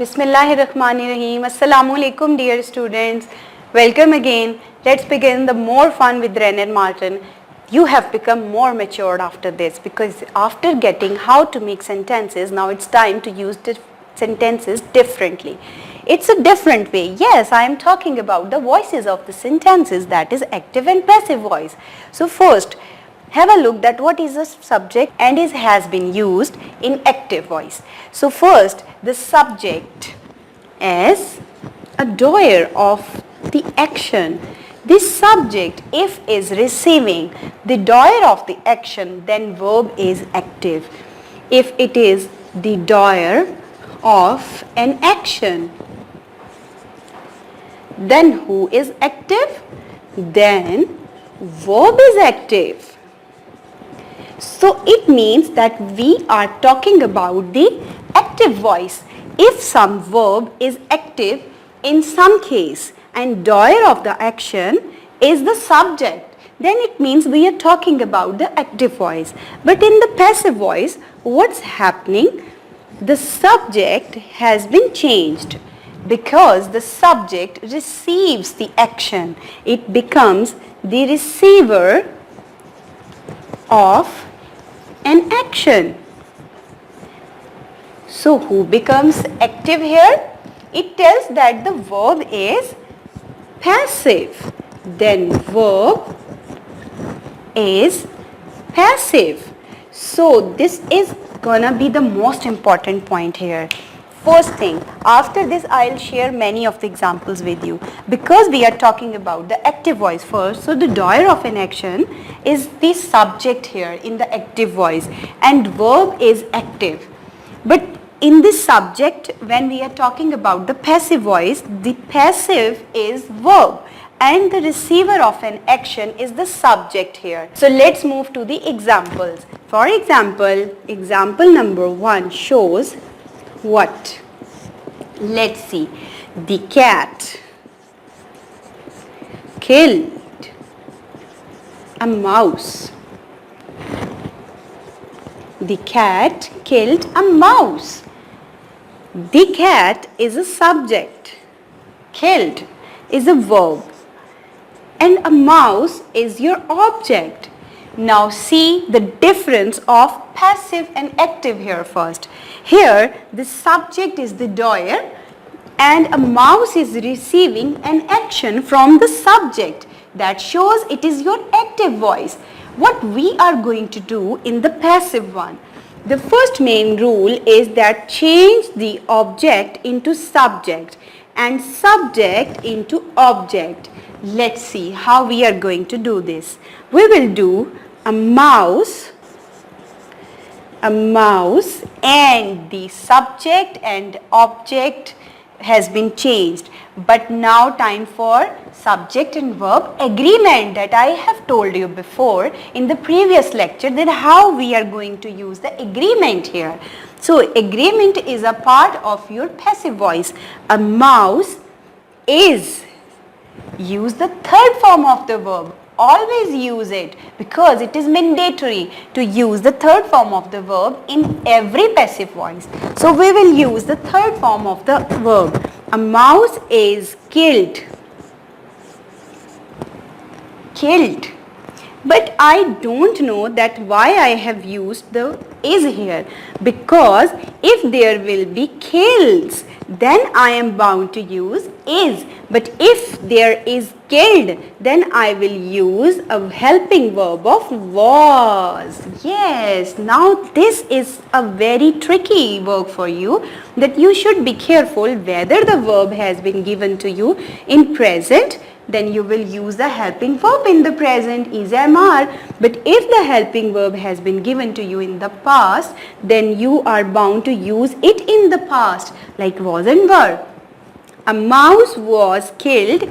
Bismillahirrahmanirrahim. Assalamu alaikum dear students. Welcome again. Let's begin the more fun with Wren and Martin. You have become more matured after this because after getting how to make sentences, now it's time to use the sentences differently. It's a different way. Yes, I am talking about the voices of the sentences, that is active and passive voice. So first, have a look at what is the subject and has been used in active voice. So first, the subject is a doer of the action. This subject, if is receiving the doer of the action, then verb is active. If it is the doer of an action, then who is active? Then verb is active. So it means that we are talking about the active voice. If some verb is active in some case and doer of the action is the subject, then it means we are talking about the active voice. But in the passive voice, what's happening? The subject has been changed because the subject receives the action. It becomes the receiver of an action. So who becomes active here? It tells that the verb is passive. Then verb is passive. So this is gonna be the most important point here. First thing, after this I'll share many of the examples with you because we are talking about the active voice first. So the doer of an action is the subject here in the active voice and verb is active. But in this subject, when we are talking about the passive voice, the passive is verb and the receiver of an action is the subject here. So let's move to the examples. For example, example number 1 shows what? Let's see. The cat killed a mouse. The cat killed a mouse. The cat is a subject. Killed is a verb. And a mouse is your object. Now see the difference of passive and active here first. Here the subject is the doer and a mouse is receiving an action from the subject. That shows it is your active voice. What we are going to do in the passive one? The first main rule is that change the object into subject and subject into object. Let's see how we are going to do this. We will do a mouse and the subject and object has been changed. But now time for subject and verb agreement that I have told you before in the previous lecture that how we are going to use the agreement here. So agreement is a part of your passive voice. A mouse is, use the third form of the verb. Always use it because it is mandatory to use the third form of the verb in every passive voice. So we will use the third form of the verb. A mouse is killed. Killed. But I don't know that why I have used the is here, because if there will be kills, then I am bound to use is. But if there is killed, then I will use a helping verb of was. Yes, now this is a very tricky work for you, that you should be careful whether the verb has been given to you in present, then you will use the helping verb in the present, is am are. But if the helping verb has been given to you in the past, then you are bound to use it in the past, like was and were. A mouse was killed,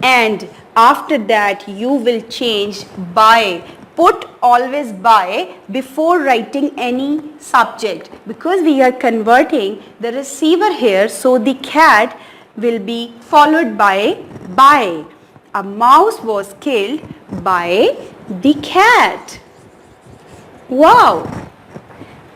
and after that you will change by. Put always by before writing any subject because we are converting the receiver here, so the cat will be followed by. A mouse was killed by the cat. Wow!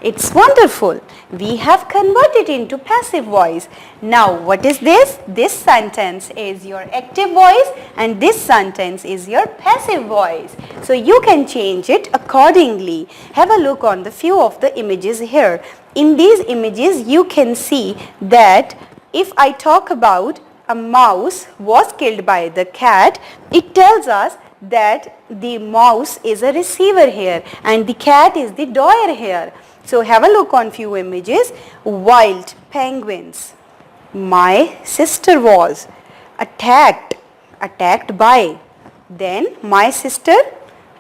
It's wonderful. We have converted into passive voice. Now what is this? This sentence is your active voice and this sentence is your passive voice. So you can change it accordingly. Have a look on the few of the images here. In these images you can see that if I talk about a mouse was killed by the cat, it tells us that the mouse is a receiver here and the cat is the doer here. So have a look on few images. Wild penguins. My sister was attacked by. Then my sister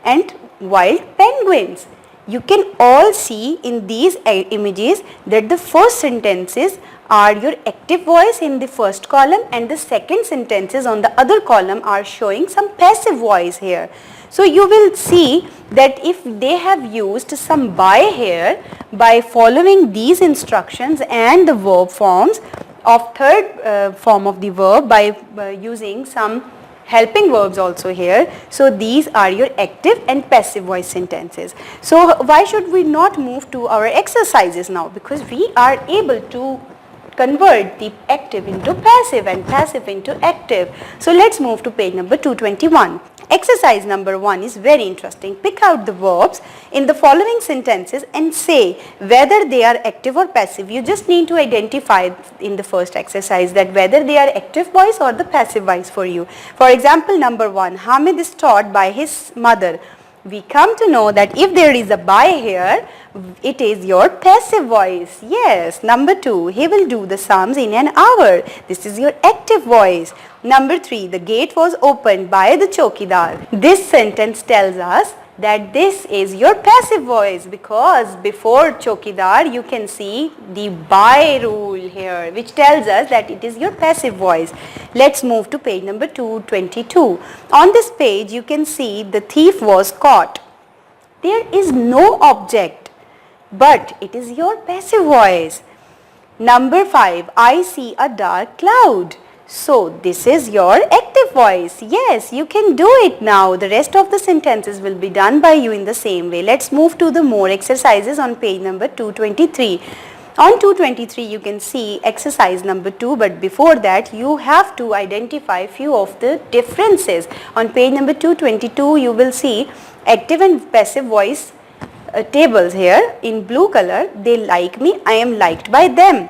and wild penguins. You can all see in these images that the first sentences are your active voice in the first column and the second sentences on the other column are showing some passive voice here. So you will see that if they have used some by here by following these instructions and the verb forms of third form of the verb by using some helping verbs also here. So these are your active and passive voice sentences. So why should we not move to our exercises now? Because we are able to convert the active into passive and passive into active. So let's move to page number 221. Exercise number 1 is very interesting. Pick out the verbs in the following sentences and say whether they are active or passive. You just need to identify in the first exercise that whether they are active voice or the passive voice for you. For example, number 1, Hamid is taught by his mother. We come to know that if there is a by here, it is your passive voice. Yes. Number 2, he will do the sums in an hour. This is your active voice. Number 3, the gate was opened by the chokidar. This sentence tells us that this is your passive voice because before chokidar you can see the by rule here which tells us that it is your passive voice. Let's move to page number 222. On this page you can see the thief was caught. There is no object but it is your passive voice. Number 5, I see a dark cloud. So this is your active voice. Yes, you can do it now. The rest of the sentences will be done by you in the same way. Let's move to the more exercises on page number 223. On 223 you can see exercise number 2, but before that you have to identify few of the differences. On page number 222 you will see active and passive voice tables here in blue color. They like me, I am liked by them.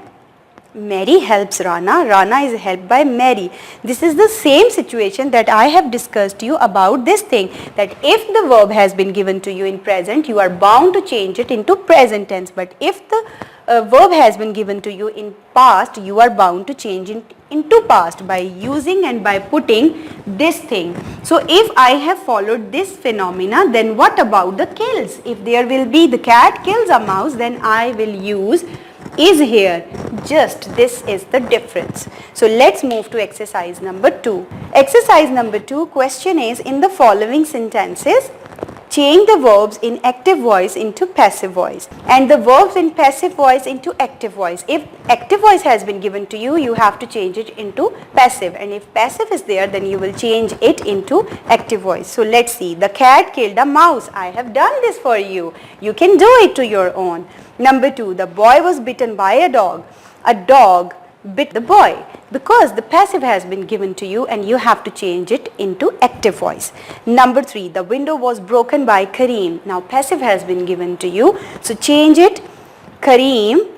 Mary helps Rana, Rana is helped by Mary. This is the same situation that I have discussed to you about this thing, that if the verb has been given to you in present, you are bound to change it into present tense. But if the verb has been given to you in past, you are bound to change it into past by using and by putting this thing. So if I have followed this phenomena, then what about the kills? If there will be the cat kills a mouse, then I will use is here. Just this is the difference. So let's move to exercise number 2. Exercise number 2 question is, in the following sentences change the verbs in active voice into passive voice and the verbs in passive voice into active voice. If active voice has been given to you, you have to change it into passive, and if passive is there, then you will change it into active voice. So let's see. The cat killed a mouse. I have done this for you. You can do it to your own. Number 2, the boy was bitten by a dog. A dog bit the boy, because the passive has been given to you and you have to change it into active voice. Number 3, the window was broken by Kareem. Now passive has been given to you, so change it. Kareem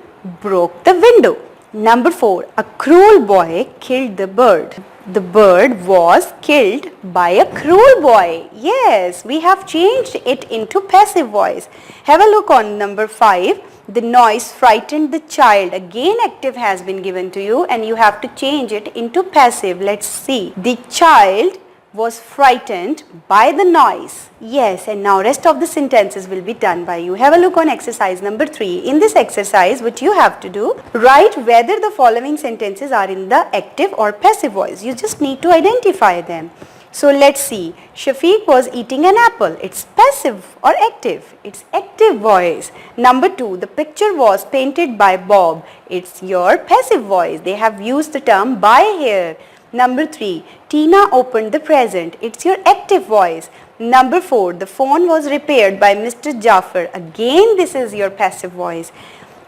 broke the window. Number 4, a cruel boy killed the bird. The bird was killed by a cruel boy. Yes, we have changed it into passive voice. Have a look on number 5. The noise frightened the child. Again active has been given to you and you have to change it into passive. Let's see. The child was frightened by the noise. Yes, and now rest of the sentences will be done by you. Have a look on exercise number 3. In this exercise, what you have to do, write whether the following sentences are in the active or passive voice. You just need to identify them. So let's see. Shafiq was eating an apple. It's passive or active? It's active voice. Number 2, the picture was painted by Bob. It's your passive voice. They have used the term by here. Number 3, Tina opened the present. It's your active voice. Number 4, the phone was repaired by Mr. Jafar. Again, this is your passive voice.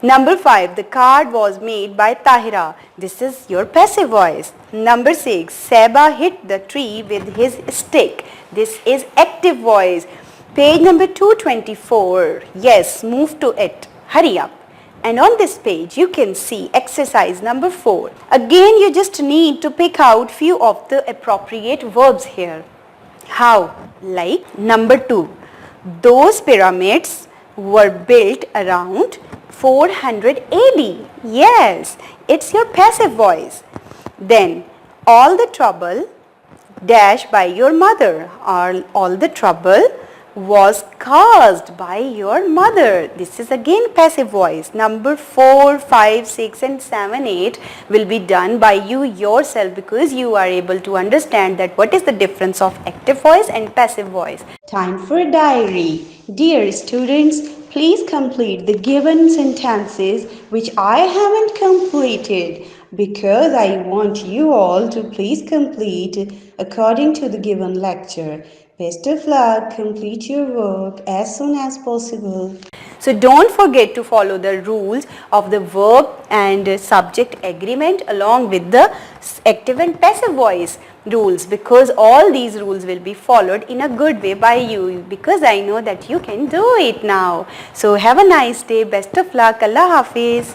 Number 5, the card was made by Tahira. This is your passive voice. Number 6, Seba hit the tree with his stick. This is active voice. Page number 224. Yes, move to it. Hurry up. And on this page, you can see exercise number 4. Again, you just need to pick out few of the appropriate verbs here. How? Like number 2. Those pyramids were built around 400 AD. Yes, it's your passive voice. Then, all the trouble dash by your mother, or all the trouble was caused by your mother. This is again passive voice. Number 4, 5, 6 and 7, 8 will be done by you yourself, because you are able to understand that what is the difference of active voice and passive voice. Time for a diary. Dear students, please complete the given sentences which I haven't completed, because I want you all to please complete according to the given lecture. Best of luck, complete your work as soon as possible. So don't forget to follow the rules of the verb and subject agreement along with the active and passive voice rules, because all these rules will be followed in a good way by you, because I know that you can do it now. So have a nice day. Best of luck. Allah Hafiz.